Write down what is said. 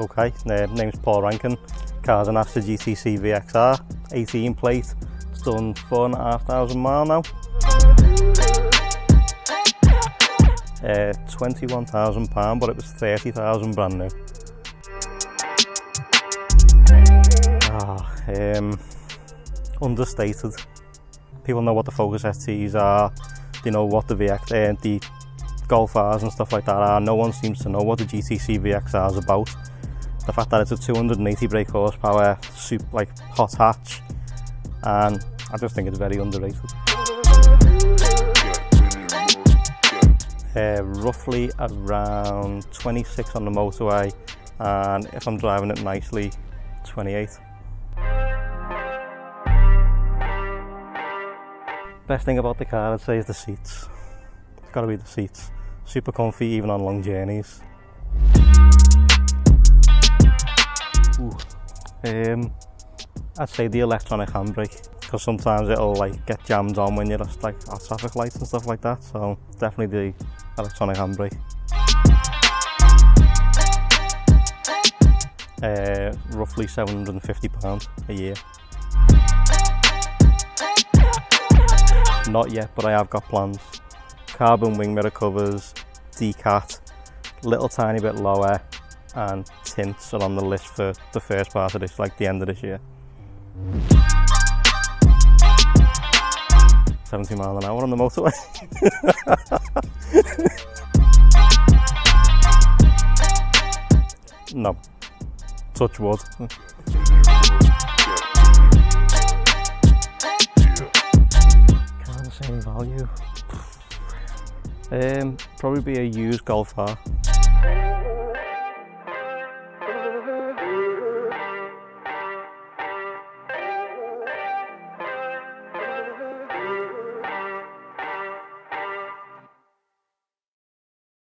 okay. Name's Paul Rankin. Car's an Astra GTC VXR, 18 plate. It's done 4,500 miles now. 21,000 pounds, but it was 30,000 brand new. Understated. People know what the Focus STs are. They know what the the Golf Rs and stuff like that are. No one seems to know what the GTC VXR is about. The fact that it's a 280 brake horsepower, like hot hatch, and I just think it's very underrated. Roughly around 26 on the motorway, and if I'm driving it nicely, 28. Best thing about the car, I'd say, is the seats. It's got to be the seats. Super comfy even on long journeys. I'd say the electronic handbrake, because sometimes it'll like get jammed on when you're just like at traffic lights and stuff like that, so definitely the electronic handbrake. Roughly £750 a year. Not yet, but I have got plans. Carbon wing mirror covers, decat, little tiny bit lower, and tints are on the list for the first part of this, like the end of this year. 70 miles an hour on the motorway. No, touch wood. Can't say value. Probably be a used Golf R.